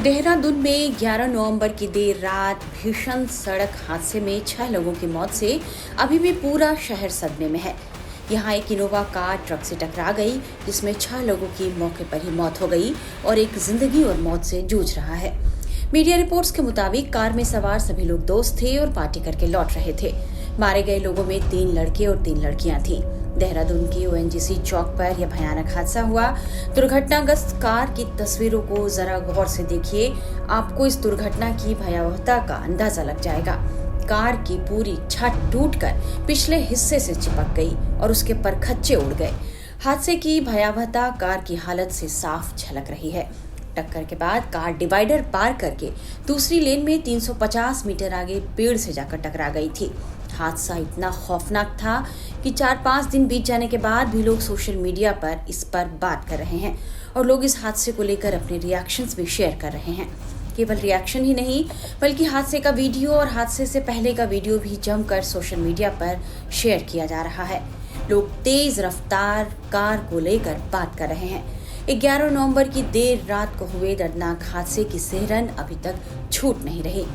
देहरादून में 11 नवंबर की देर रात भीषण सड़क हादसे में 6 लोगों की मौत से अभी भी पूरा शहर सदमे में है। यहां एक इनोवा कार ट्रक से टकरा गई, जिसमें 6 लोगों की मौके पर ही मौत हो गई और एक जिंदगी और मौत से जूझ रहा है। मीडिया रिपोर्ट्स के मुताबिक कार में सवार सभी लोग दोस्त थे और पार्टी करके लौट रहे थे। मारे गए लोगों में 3 लड़के और 3 लड़कियां थीं। देहरादून के ओएनजीसी चौक पर यह भयानक हादसा हुआ। दुर्घटनाग्रस्त कार की तस्वीरों को जरा गौर से देखिए, आपको इस दुर्घटना की भयावहता का अंदाजा लग जाएगा। कार की पूरी छत टूटकर पिछले हिस्से से चिपक गई और उसके परखच्चे उड़ गए। हादसे की भयावहता कार की हालत से साफ झलक रही है। टक्कर के बाद कार डिवाइडर पार करके दूसरी लेन में 350 मीटर आगे पेड़ से जाकर टकरा गई थी। हादसा इतना खौफनाक था कि 4-5 दिन बीत जाने के बाद भी लोग सोशल मीडिया पर इस पर बात कर रहे हैं और लोग इस हादसे को लेकर अपने रिएक्शंस भी शेयर कर रहे हैं। केवल रिएक्शन ही नहीं, बल्कि हादसे का वीडियो और हादसे से पहले का वीडियो भी जमकर सोशल मीडिया पर शेयर किया जा रहा है। लोग तेज रफ्तार कार को लेकर बात कर रहे हैं। 11 नवंबर की देर रात को हुए दर्दनाक हादसे की सिहरन अभी तक छूट नहीं रही।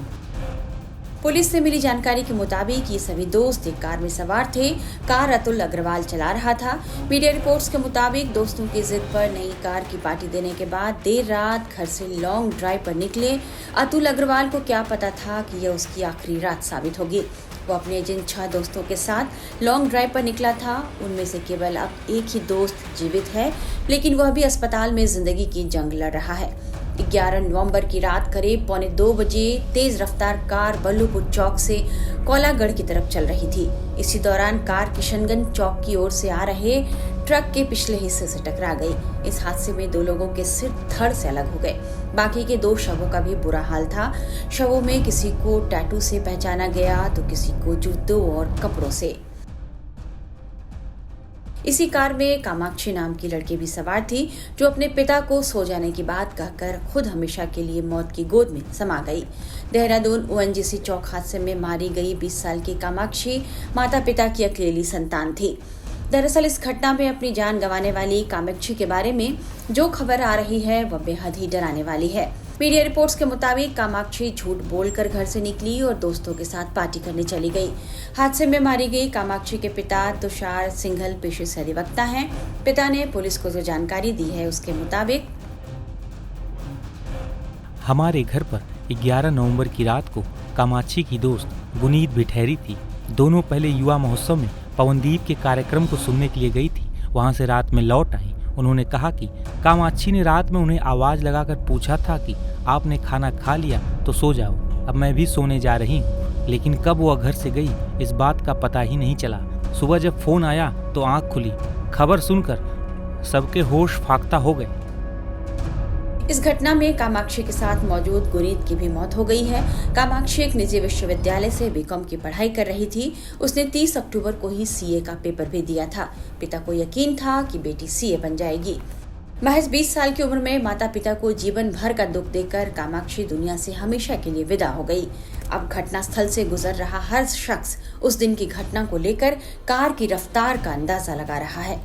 पुलिस से मिली जानकारी के मुताबिक ये सभी दोस्त एक कार में सवार थे। कार अतुल अग्रवाल चला रहा था। मीडिया रिपोर्ट्स के मुताबिक दोस्तों की जिद पर नई कार की पार्टी देने के बाद देर रात घर से लॉन्ग ड्राइव पर निकले। अतुल अग्रवाल को क्या पता था कि यह उसकी आखिरी रात साबित होगी। वो अपने जिन 6 दोस्तों के साथ लॉन्ग ड्राइव पर निकला था, उनमें से केवल अब एक ही दोस्त जीवित है, लेकिन वह भी अस्पताल में जिंदगी की जंग लड़ रहा है। 11 नवंबर की रात करीब 1:45 बजे तेज रफ्तार कार बल्लूपुर चौक से कोलागढ़ की तरफ चल रही थी। इसी दौरान कार किशनगंज चौक की ओर से आ रहे ट्रक के पिछले हिस्से से टकरा गई। इस हादसे में 2 लोगों के सिर धड़ से अलग हो गए। बाकी के 2 शवों का भी बुरा हाल था। शवों में किसी को टैटू से पहचाना गया तो किसी को जूतों और कपड़ों से। इसी कार में कामाक्षी नाम की लड़की भी सवार थी, जो अपने पिता को सो जाने की बात कहकर खुद हमेशा के लिए मौत की गोद में समा गई। देहरादून ओएनजीसी चौक हादसे में मारी गई 20 साल की कामाक्षी माता पिता की अकेली संतान थी। दरअसल इस घटना में अपनी जान गंवाने वाली कामाक्षी के बारे में जो खबर आ रही है वह बेहद ही डराने वाली है। मीडिया रिपोर्ट्स के मुताबिक कामाक्षी झूठ बोलकर घर से निकली और दोस्तों के साथ पार्टी करने चली गई। हादसे में मारी गई कामाक्षी के पिता तुषार सिंघल पेशे से अधिवक्ता हैं। पिता ने पुलिस को जो जानकारी दी है उसके मुताबिक, हमारे घर पर 11 नवंबर की रात को कामाक्षी की दोस्त गुनीत भी ठहरी थी। दोनों पहले युवा महोत्सव में पवनदीप के कार्यक्रम को सुनने के लिए गई थी। वहां से रात में लौट आई। उन्होंने कहा कि कामाक्षी ने रात में उन्हें आवाज लगाकर पूछा था कि आपने खाना खा लिया तो सो जाओ, अब मैं भी सोने जा रही हूँ। लेकिन कब वह घर से गई इस बात का पता ही नहीं चला। सुबह जब फोन आया तो आंख खुली। खबर सुनकर सबके होश फाख्ता हो गए। इस घटना में कामाक्षी के साथ मौजूद गुनीत की भी मौत हो गई है। कामाक्षी एक निजी विश्वविद्यालय से बीकॉम की पढ़ाई कर रही थी। उसने 30 अक्टूबर को ही सीए का पेपर भी दिया था। पिता को यकीन था कि बेटी सीए बन जाएगी। महज 20 साल की उम्र में माता पिता को जीवन भर का दुख देकर कामाक्षी दुनिया से हमेशा के लिए विदा हो गई। अब घटना स्थल से गुजर रहा हर शख्स उस दिन की घटना को लेकर कार की रफ्तार का अंदाजा लगा रहा है।